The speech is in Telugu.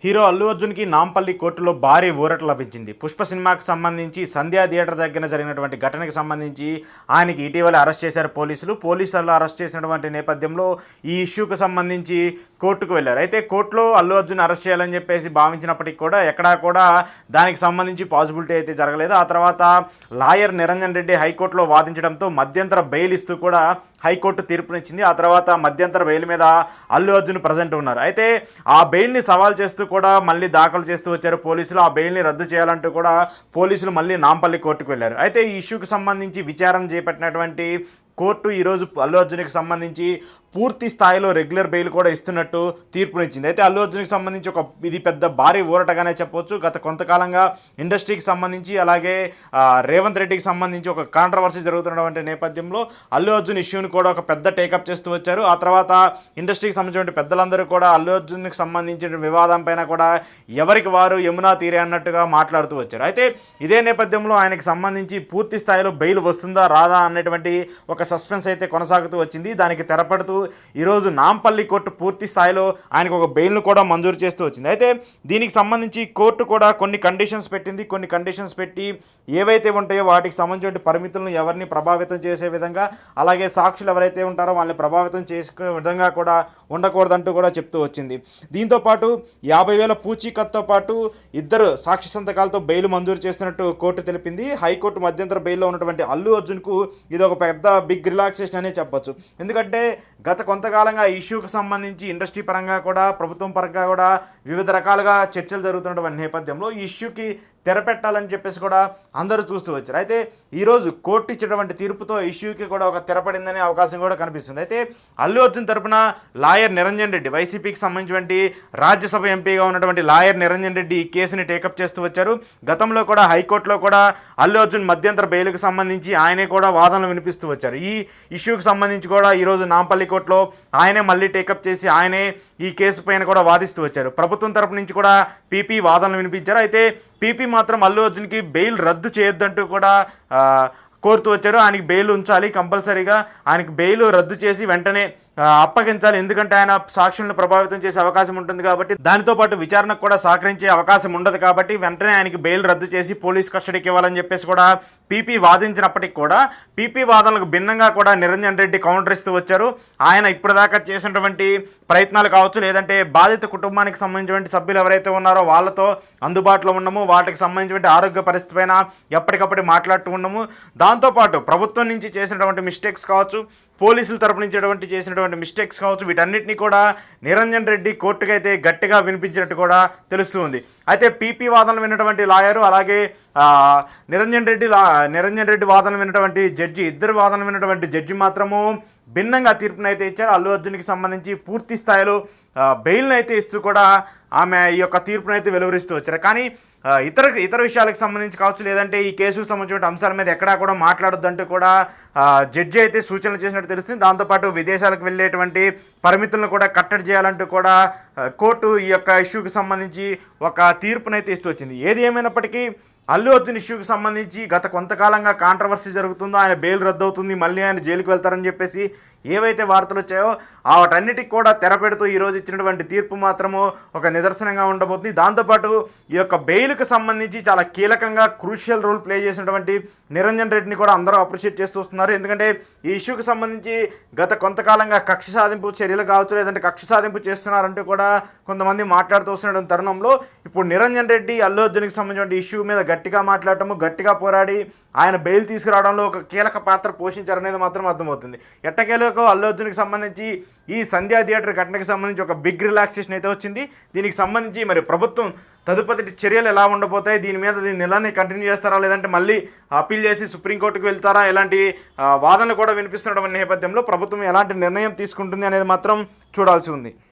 హీరో అల్లు అర్జున్కి నాంపల్లి కోర్టులో భారీ ఊరట లభించింది. పుష్ప సినిమాకి సంబంధించి సంధ్యా థియేటర్ దగ్గర జరిగినటువంటి ఘటనకు సంబంధించి ఆయనకి ఇటీవల అరెస్ట్ చేశారు పోలీసులు అరెస్ట్ చేసినటువంటి నేపథ్యంలో ఈ ఇష్యూకి సంబంధించి కోర్టుకు వెళ్ళారు. అయితే కోర్టులో అల్లు అర్జున్ అరెస్ట్ చేయాలని చెప్పేసి భావించినప్పటికీ కూడా ఎక్కడా కూడా దానికి సంబంధించి పాసిబిలిటీ అయితే జరగలేదు. ఆ తర్వాత లాయర్ నిరంజన్ రెడ్డి హైకోర్టులో వాదించడంతో మధ్యంతర బెయిల్ ఇస్తూ కూడా హైకోర్టు తీర్పునిచ్చింది. ఆ తర్వాత మధ్యంతర బెయిల్ మీద అల్లు అర్జున్ ప్రజెంట్ ఉన్నారు. అయితే ఆ బెయిల్ని సవాల్ చేస్తూ కూడా మళ్ళీ దాఖలు చేస్తూ వచ్చారు పోలీసులు. ఆ బెయిల్ని రద్దు చేయాలంటూ కూడా పోలీసులు మళ్ళీ నాంపల్లి కోర్టుకు వెళ్ళారు. అయితే ఈ ఇష్యూకి సంబంధించి విచారణ చేపట్టినటువంటి కోర్టు ఈరోజు అల్లు అర్జున్కి సంబంధించి పూర్తి స్థాయిలో రెగ్యులర్ బెయిల్ కూడా ఇస్తున్నట్టు తీర్పునిచ్చింది. అయితే అల్లు అర్జున్కి సంబంధించి ఇది పెద్ద భారీ ఊరటగానే చెప్పొచ్చు. గత కొంతకాలంగా ఇండస్ట్రీకి సంబంధించి అలాగే రేవంత్ రెడ్డికి సంబంధించి ఒక కాంట్రవర్సీ జరుగుతున్నటువంటి నేపథ్యంలో అల్లు అర్జున్ ఇష్యూని కూడా ఒక పెద్ద టేకప్ చేస్తూ వచ్చారు. ఆ తర్వాత ఇండస్ట్రీకి సంబంధించిన పెద్దలందరూ కూడా అల్లు అర్జున్కి సంబంధించిన వివాదం పైన కూడా ఎవరికి వారు యమునా తీరే అన్నట్టుగా మాట్లాడుతూ వచ్చారు. అయితే ఇదే నేపథ్యంలో ఆయనకి సంబంధించి పూర్తి స్థాయిలో బెయిల్ వస్తుందా రాదా అన్నటువంటి ఒక సస్పెన్స్ అయితే కొనసాగుతూ వచ్చింది. దానికి తెరపడుతూ ఈరోజు నాంపల్లి కోర్టు పూర్తి స్థాయిలో ఆయనకు ఒక బెయిల్ను కూడా మంజూరు చేస్తూ వచ్చింది. అయితే దీనికి సంబంధించి కోర్టు కూడా కొన్ని కండిషన్స్ పెట్టింది. కొన్ని కండిషన్స్ పెట్టి ఏవైతే ఉంటాయో వాటికి సంబంధించిన పరిమితులను ఎవరిని ప్రభావితం చేసే విధంగా, అలాగే సాక్షులు ఎవరైతే ఉంటారో వాళ్ళని ప్రభావితం చేసుకునే విధంగా కూడా ఉండకూడదంటూ కూడా చెప్తూ వచ్చింది. దీంతోపాటు 50,000 పూచీకత్తో పాటు 2 సాక్షి సంతకాలతో బెయిల్ మంజూరు చేస్తున్నట్టు కోర్టు తెలిపింది. హైకోర్టు మధ్యంతర బెయిల్లో ఉన్నటువంటి అల్లు అర్జున్కు ఇది ఒక పెద్ద బిగ్ రిలాక్సేషన్ అనే చెప్పొచ్చు. ఎందుకంటే గత కొంతకాలంగా ఈ ఇష్యూకి సంబంధించి ఇండస్ట్రీ పరంగా కూడా ప్రభుత్వం పరంగా కూడా వివిధ రకాలుగా చర్చలు జరుగుతున్నటువంటి నేపథ్యంలో ఈ ఇష్యూకి తెరపెట్టాలని చెప్పేసి కూడా అందరూ చూస్తూ వచ్చారు. అయితే ఈరోజు కోర్టు ఇచ్చినటువంటి తీర్పుతో ఇష్యూకి కూడా ఒక తెరపడిందనే అవకాశం కూడా కనిపిస్తుంది. అయితే అల్లు అర్జున్ తరపున లాయర్ నిరంజన్ రెడ్డి, వైసీపీకి సంబంధించినటువంటి రాజ్యసభ ఎంపీగా ఉన్నటువంటి లాయర్ నిరంజన్ రెడ్డి ఈ కేసుని టేకప్ చేస్తూ వచ్చారు. గతంలో కూడా హైకోర్టులో కూడా అల్లు అర్జున్ మధ్యంతర బెయిల్కి సంబంధించి ఆయనే కూడా వాదనలు వినిపిస్తూ వచ్చారు. ఈ ఇష్యూకి సంబంధించి కూడా ఈరోజు నాంపల్లి కోర్టులో ఆయనే మళ్ళీ టేకప్ చేసి ఆయనే ఈ కేసు పైన కూడా వాదిస్తూ వచ్చారు. ప్రభుత్వం తరపు నుంచి కూడా పీపీ వాదనలు వినిపించారు. అయితే పీపీ మాత్రం అల్లు అర్జున్కి బెయిల్ రద్దు చేయొద్దంటూ కూడా కోరుతూ వచ్చారు. ఆయనకి బెయిల్ ఉంచాలి, కంపల్సరీగా ఆయనకి బెయిల్ రద్దు చేసి వెంటనే అప్పగించాలి. ఎందుకంటే ఆయన సాక్షులను ప్రభావితం చేసే అవకాశం ఉంటుంది కాబట్టి, దానితో పాటు విచారణకు కూడా సహకరించే అవకాశం ఉండదు కాబట్టి వెంటనే ఆయనకి బెయిల్ రద్దు చేసి పోలీస్ కస్టడీకి ఇవ్వాలని చెప్పేసి కూడా పీపీ వాదించినప్పటికీ కూడా పీపీ వాదనలకు భిన్నంగా కూడా నిరంజన్ రెడ్డి కౌంటర్ ఇస్తూ వచ్చారు. ఆయన ఇప్పటిదాకా చేసినటువంటి ప్రయత్నాలు కావచ్చు, లేదంటే బాధిత కుటుంబానికి సంబంధించినటువంటి సభ్యులు ఎవరైతే ఉన్నారో వాళ్ళతో అందుబాటులో ఉన్నాము, వాటికి సంబంధించినటువంటి ఆరోగ్య పరిస్థితి పైన ఎప్పటికప్పుడు మాట్లాడుతూ ఉన్నాము. దాంతోపాటు ప్రభుత్వం నుంచి చేసినటువంటి మిస్టేక్స్ కావచ్చు, పోలీసుల తరపు నుంచి చేసినటువంటి మిస్టేక్స్ కావచ్చు, వీటన్నిటిని కూడా నిరంజన్ రెడ్డి కోర్టుకైతే గట్టిగా వినిపించినట్టు కూడా తెలుస్తుంది. అయితే పీపీ వాదనలు విన్నటువంటి లాయరు, అలాగే నిరంజన్ రెడ్డి వాదనలు విన్నటువంటి జడ్జి, ఇద్దరు వాదనలు విన్నటువంటి జడ్జి మాత్రము భిన్నంగా తీర్పును అయితే ఇచ్చారు. అల్లు అర్జున్కి సంబంధించి పూర్తి స్థాయిలో బెయిల్ని అయితే ఇస్తూ కూడా ఆమె ఈ యొక్క తీర్పును అయితే వెలువరిస్తూ వచ్చారు. కానీ ఇతర విషయాలకు సంబంధించి కావచ్చు, లేదంటే ఈ కేసుకు సంబంధించిన అంశాల మీద ఎక్కడా కూడా మాట్లాడొద్దంటూ కూడా జడ్జి అయితే సూచనలు చేసినట్టు తెలుస్తుంది. దాంతోపాటు విదేశాలకు వెళ్ళేటువంటి పరిమితులను కూడా కట్టడి చేయాలంటూ కూడా కోర్టు ఈ యొక్క ఇష్యూకి సంబంధించి ఒక తీర్పునైతే ఇస్తూ వచ్చింది. ఏది ఏమైనప్పటికీ అల్లు అర్జున్ ఇష్యూకి సంబంధించి గత కొంతకాలంగా కాంట్రవర్సీ జరుగుతుందో, ఆయన బెయిల్ రద్దు అవుతుంది, మళ్ళీ ఆయన జైలుకి వెళ్తారని చెప్పేసి ఏవైతే వార్తలు వచ్చాయో వాటన్నిటికి కూడా తెరపెడుతూ ఈరోజు ఇచ్చినటువంటి తీర్పు మాత్రము ఒక నిదర్శనంగా ఉండబోతుంది. దాంతోపాటు ఈ యొక్క బెయిల్కి సంబంధించి చాలా కీలకంగా క్రూషియల్ రోల్ ప్లే చేసినటువంటి నిరంజన్ రెడ్డిని కూడా అందరూ అప్రిషియేట్ చేస్తూ వస్తున్నారు. ఎందుకంటే ఈ ఇష్యూకి సంబంధించి గత కొంతకాలంగా కక్ష సాధింపు చర్యలు కావచ్చు, లేదంటే కక్ష సాధింపు చేస్తున్నారంటూ కూడా కొంతమంది మాట్లాడుతూ వస్తున్న తరుణంలో ఇప్పుడు నిరంజన్ రెడ్డి అల్లు అర్జున్కి సంబంధించిన ఇష్యూ మీద గట్టిగా మాట్లాడటము, గట్టిగా పోరాడి ఆయన బెయిల్ తీసుకురావడంలో ఒక కీలక పాత్ర పోషించారనేది మాత్రం అర్థమవుతుంది. ఎట్టకేలకు అల్లు అర్జున్కి సంబంధించి ఈ సంధ్యా థియేటర్ ఘటనకి సంబంధించి ఒక బిగ్ రిలాక్సేషన్ అయితే వచ్చింది. దీనికి సంబంధించి మరి ప్రభుత్వం తదుపరి చర్యలు ఎలా ఉండబోతాయి, దీన్ని ఎలానే కంటిన్యూ చేస్తారా, లేదంటే మళ్ళీ అప్పీల్ చేసి సుప్రీంకోర్టుకు వెళ్తారా, ఎలాంటి వాదనలు కూడా వినిపిస్తున్న నేపథ్యంలో ప్రభుత్వం ఎలాంటి నిర్ణయం తీసుకుంటుంది అనేది మాత్రం చూడాల్సి ఉంది.